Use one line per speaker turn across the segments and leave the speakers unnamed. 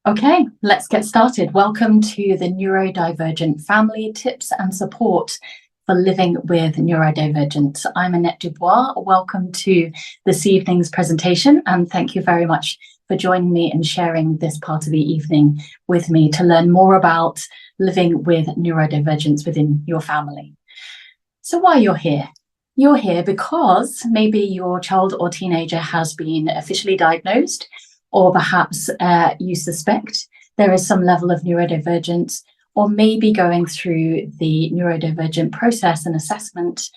Okay, let's get started. Welcome to the Neurodivergent Family Tips and Support for Living with Neurodivergent. I'm Annette Du Bois. Welcome to this evening's presentation, and thank you very much for joining me and sharing this part of the evening with me to learn more about living with neurodivergence within your family. So why you're here? You're here because maybe your child or teenager has been officially diagnosed, or perhaps you suspect there is some level of neurodivergence, or maybe going through the neurodivergent process and assessment,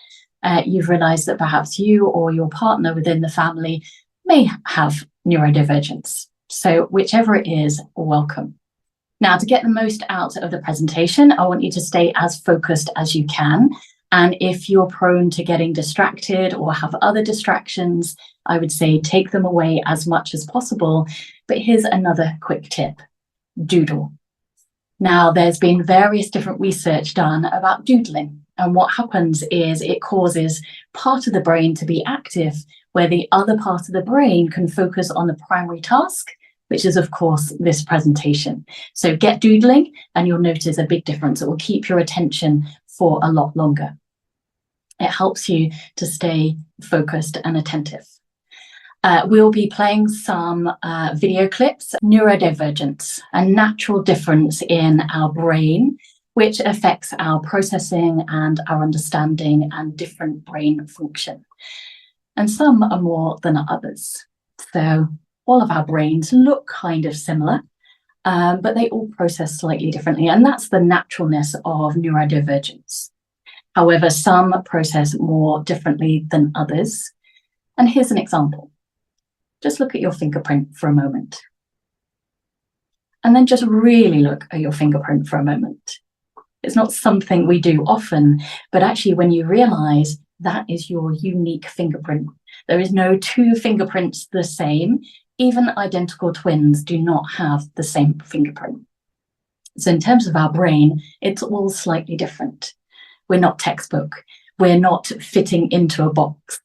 you've realized that perhaps you or your partner within the family may have neurodivergence. So whichever it is, welcome. Now, to get the most out of the presentation, I want you to stay as focused as you can. And if you're prone to getting distracted or have other distractions, I would say take them away as much as possible. But here's another quick tip: doodle. Now, there's been various different research done about doodling. And what happens is it causes part of the brain to be active, where the other part of the brain can focus on the primary task, which is, of course, this presentation. So get doodling and you'll notice a big difference. It will keep your attention for a lot longer. It helps you to stay focused and attentive. We'll be playing some video clips. Neurodivergence, a natural difference in our brain, which affects our processing and our understanding and different brain function. And some are more than others. So all of our brains look kind of similar, but they all process slightly differently. And that's the naturalness of neurodivergence. However, some process more differently than others. And here's an example. Just look at your fingerprint for a moment. And then just really look at your fingerprint for a moment. It's not something we do often, but actually when you realize that is your unique fingerprint. There is no two fingerprints the same. Even identical twins do not have the same fingerprint. So in terms of our brain, it's all slightly different. We're not textbook. We're not fitting into a box.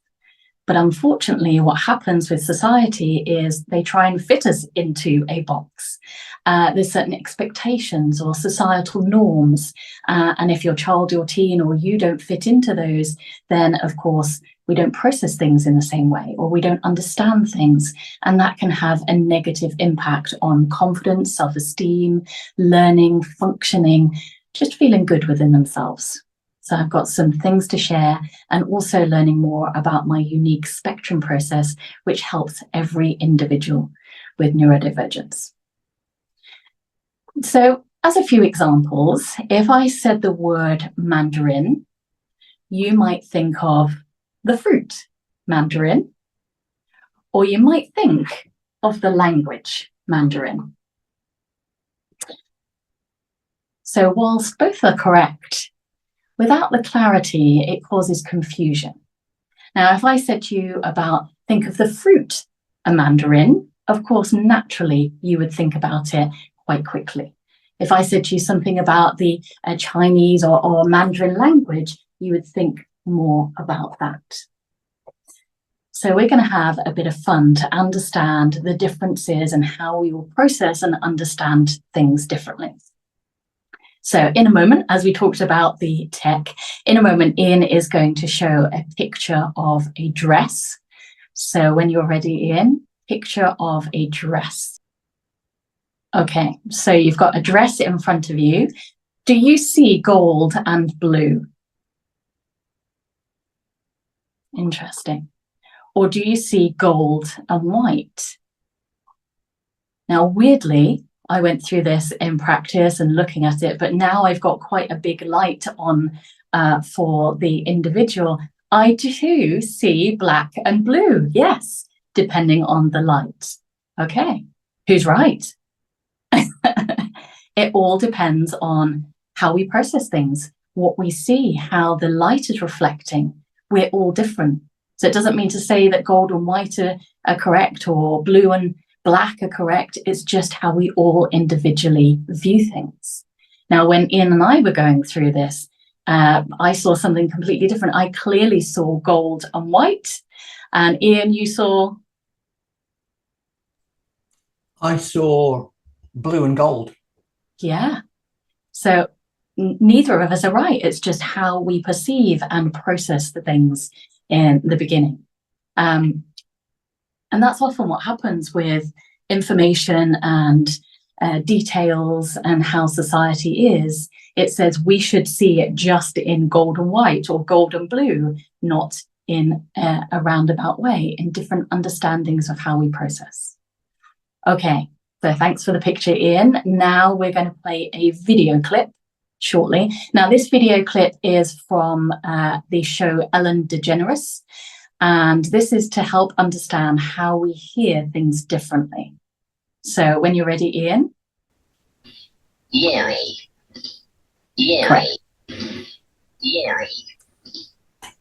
But unfortunately, what happens with society is they try and fit us into a box. There's certain expectations or societal norms. And if your child, your teen, or you don't fit into those, then of course, we don't process things in the same way, or we don't understand things. And that can have a negative impact on confidence, self-esteem, learning, functioning, just feeling good within themselves. So I've got some things to share, and also learning more about my unique spectrum process, which helps every individual with neurodivergence. So as a few examples, if I said the word mandarin, you might think of the fruit, Mandarin, or you might think of the language, Mandarin. So whilst both are correct, without the clarity, it causes confusion. Now, if I said to you about, think of the fruit, a mandarin, of course, naturally, you would think about it quite quickly. If I said to you something about the Chinese or Mandarin language, you would think more about that. So we're going to have a bit of fun to understand the differences and how we will process and understand things differently. So in a moment, as we talked about the tech, in a moment, Ian is going to show a picture of a dress. So when you're ready, Ian, picture of a dress. Okay, so you've got a dress in front of you. Do you see gold and blue? Interesting. Or do you see gold and white? Now, weirdly, I went through this in practice and looking at it, but now I've got quite a big light on for the individual. I too see black and blue, yes, depending on the light. Okay, who's right? It all depends on how we process things, what we see, how the light is reflecting. We're all different. So it doesn't mean to say that gold and white are correct, or blue and black are correct. It's just how we all individually view things. Now, when Ian and I were going through this, I saw something completely different. I clearly saw gold and white. And Ian, you saw?
I saw blue and gold.
Yeah. So neither of us are right. It's just how we perceive and process the things in the beginning. And that's often what happens with information and details and how society is. It says we should see it just in gold and white or gold and blue, not in a roundabout way, in different understandings of how we process. Okay, so thanks for the picture, Ian. Now we're going to play a video clip shortly. Now, this video clip is from the show Ellen DeGeneres, and this is to help understand how we hear things differently. So when you're ready, Ian.
Yay. Yay.
Correct.
Yay.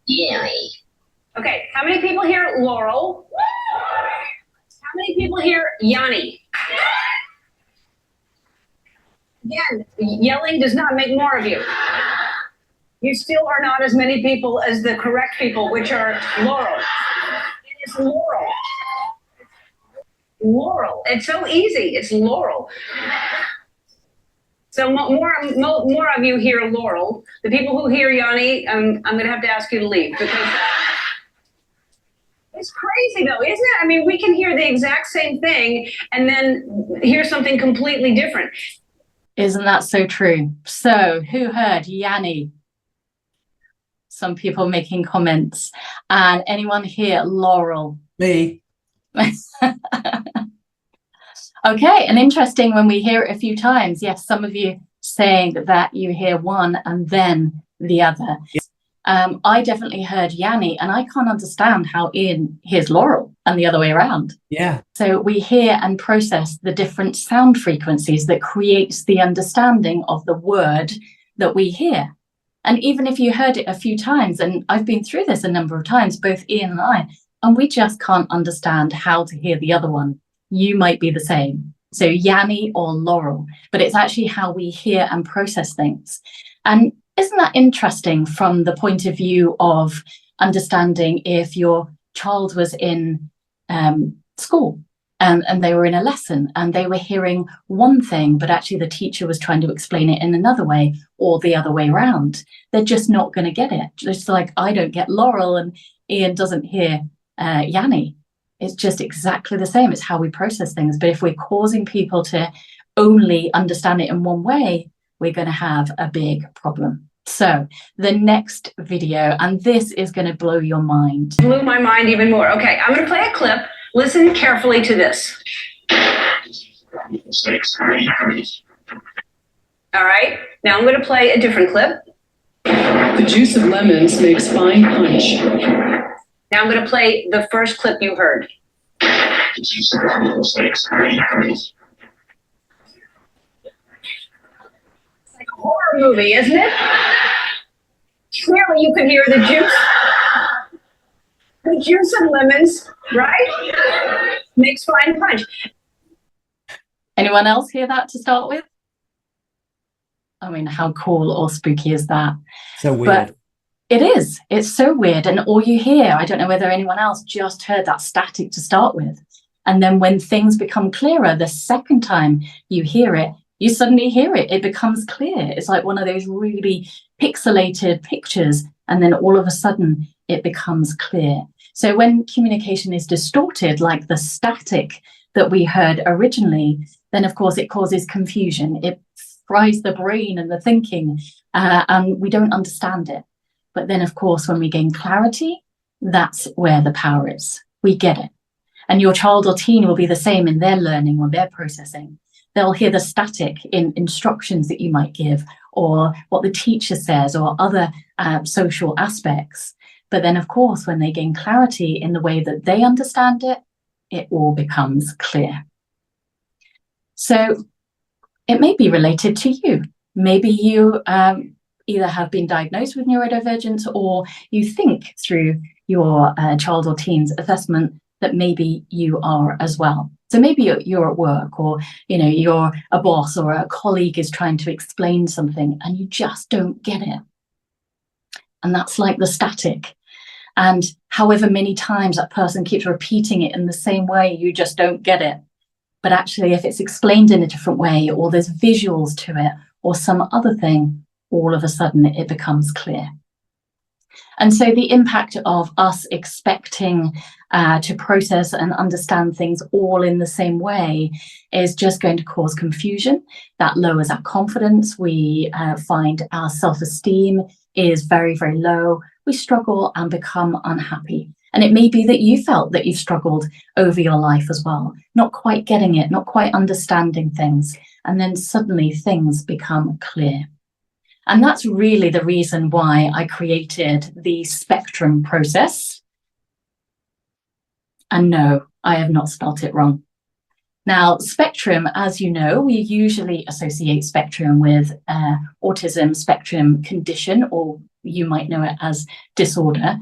Yay.
Okay, how many people hear Laurel? How many people hear Yanni? Again, yelling does not make more of you. You still are not as many people as the correct people, which are Laurel. It is Laurel. Laurel. It's so easy. It's Laurel. So more of you hear Laurel. The people who hear Yanni, I'm going to have to ask you to leave because it's crazy though, isn't it? I mean, we can hear the exact same thing and then hear something completely different.
Isn't that so true? So who heard Yanni? Some people making comments. And anyone here, Laurel?
Me.
Okay, and interesting when we hear it a few times. Yes, some of you saying that you hear one and then the other.
Yeah.
I definitely heard Yanni, and I can't understand how Ian hears Laurel and the other way around.
Yeah.
So we hear and process the different sound frequencies that creates the understanding of the word that we hear. And even if you heard it a few times, and I've been through this a number of times, both Ian and I, and we just can't understand how to hear the other one. You might be the same. So Yanni or Laurel, but it's actually how we hear and process things. And isn't that interesting from the point of view of understanding if your child was in school and they were in a lesson and they were hearing one thing, but actually the teacher was trying to explain it in another way or the other way around. They're just not going to get it. Just like I don't get Laurel and Ian doesn't hear Yanni. It's just exactly the same. It's how we process things. But if we're causing people to only understand it in one way, we're going to have a big problem. So the next video, and this is going to blow your mind.
Blew my mind even more. Okay, I'm going to play a clip. Listen carefully to this. All right, now I'm going to play a different clip.
The juice of lemons makes fine punch.
Now I'm going to play the first clip you heard.
It's
like a horror movie, isn't it? Clearly you can hear the juice. The juice of lemons, right? Makes fine punch.
Anyone else hear that to start with? I mean, how cool or spooky is that?
So weird.
But it is. It's so weird. And all you hear, I don't know whether anyone else just heard that static to start with. And then when things become clearer, the second time you hear it, you suddenly hear it. It becomes clear. It's like one of those really pixelated pictures. And then all of a sudden it becomes clear. So when communication is distorted, like the static that we heard originally, then of course it causes confusion. It fries the brain and the thinking, and we don't understand it. But then, of course, when we gain clarity, that's where the power is. We get it. And your child or teen will be the same in their learning or their processing. They'll hear the static in instructions that you might give or what the teacher says or other social aspects. But then, of course, when they gain clarity in the way that they understand it, it all becomes clear. So it may be related to you. Maybe you either have been diagnosed with neurodivergence or you think through your child or teen's assessment that maybe you are as well. So maybe you're at work or you're a boss or a colleague is trying to explain something and you just don't get it. And that's like the static. And however many times that person keeps repeating it in the same way, you just don't get it. But actually, if it's explained in a different way, or there's visuals to it, or some other thing, all of a sudden it becomes clear. And so the impact of us expecting to process and understand things all in the same way is just going to cause confusion. That lowers our confidence. We find our self-esteem is very, very low. We struggle and become unhappy. And it may be that you felt that you've struggled over your life as well, not quite getting it, not quite understanding things. And then suddenly things become clear. And that's really the reason why I created the spectrum process. And no, I have not spelt it wrong. Now, spectrum, as you know, we usually associate spectrum with autism spectrum condition, or you might know it as disorder,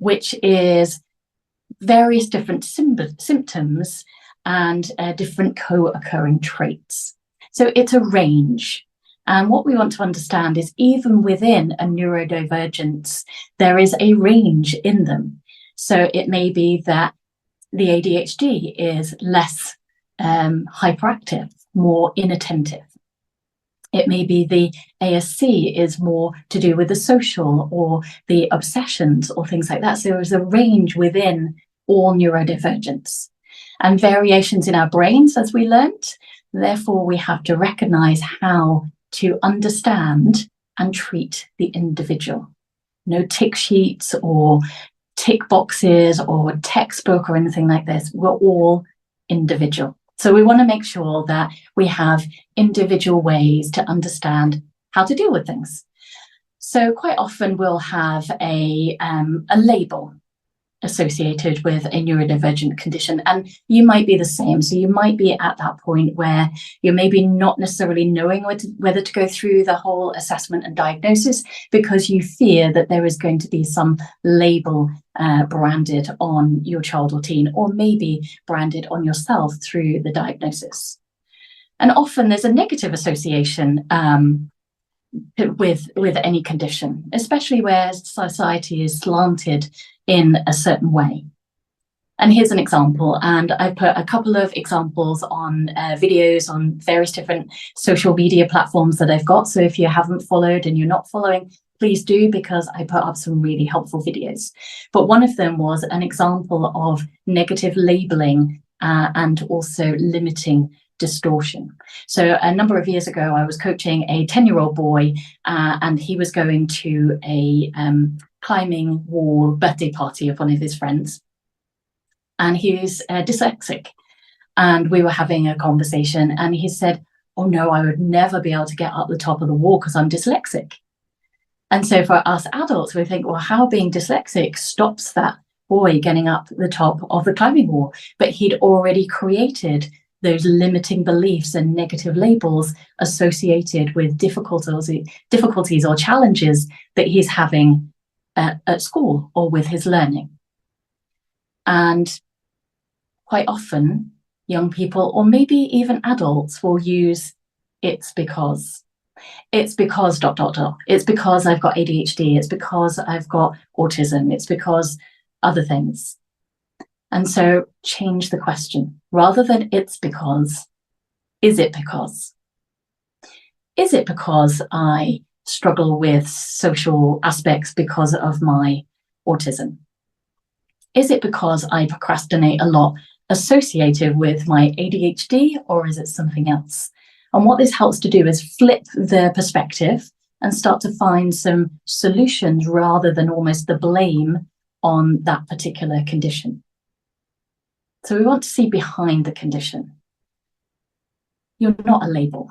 which is various different symptoms and different co-occurring traits. So it's a range. And what we want to understand is even within a neurodivergence, there is a range in them. So it may be that the ADHD is less hyperactive, more inattentive. It may be the ASC is more to do with the social or the obsessions or things like that. So there is a range within all neurodivergence and variations in our brains, as we learnt. Therefore, we have to recognize how to understand and treat the individual. No tick sheets or tick boxes or textbook or anything like this. We're all individual. So we want to make sure that we have individual ways to understand how to deal with things. So quite often we'll have a label associated with a neurodivergent condition, and you might be the same. So you might be at that point where you're maybe not necessarily knowing whether to go through the whole assessment and diagnosis because you fear that there is going to be some label branded on your child or teen, or maybe branded on yourself through the diagnosis. And often there's a negative association with any condition, especially where society is slanted in a certain way. And here's an example, and I put a couple of examples on videos on various different social media platforms that I've got. So if you haven't followed and you're not following, please do, because I put up some really helpful videos. But one of them was an example of negative labeling and also limiting distortion. So a number of years ago, I was coaching a 10-year-old boy and he was going to a climbing wall birthday party of one of his friends. And he was dyslexic. And we were having a conversation and he said, "Oh no, I would never be able to get up the top of the wall because I'm dyslexic." And so for us adults, we think, well, how being dyslexic stops that boy getting up the top of the climbing wall? But he'd already created those limiting beliefs and negative labels associated with difficulties or challenges that he's having at school or with his learning. And quite often, young people, or maybe even adults, will use "it's because." It's because ... It's because I've got ADHD. It's because I've got autism. It's because other things. And so change the question. Rather than "it's because," is it because? Is it because I struggle with social aspects because of my autism? Is it because I procrastinate a lot associated with my ADHD, or is it something else? And what this helps to do is flip the perspective and start to find some solutions rather than almost the blame on that particular condition. So we want to see behind the condition. You're not a label.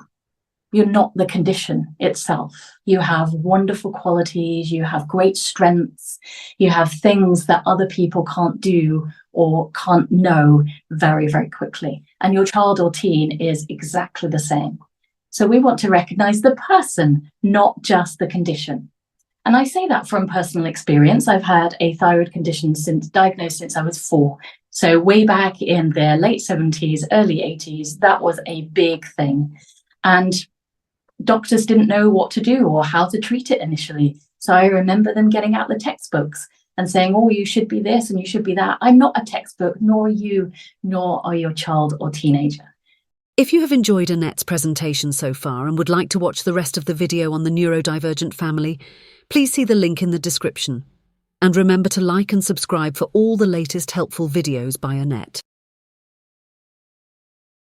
You're not the condition itself. You have wonderful qualities, you have great strengths, you have things that other people can't do or can't know very, very quickly. And your child or teen is exactly the same. So we want to recognize the person, not just the condition. And I say that from personal experience. I've had a thyroid condition diagnosed since I was 4. So way back in the late 70s, early 80s, that was a big thing. And doctors didn't know what to do or how to treat it initially. So I remember them getting out the textbooks and saying, oh, you should be this and you should be that. I'm not a textbook, nor are you, nor are your child or teenager.
If you have enjoyed Annette's presentation so far and would like to watch the rest of the video on the neurodivergent family, please see the link in the description. And remember to like and subscribe for all the latest helpful videos by Annette.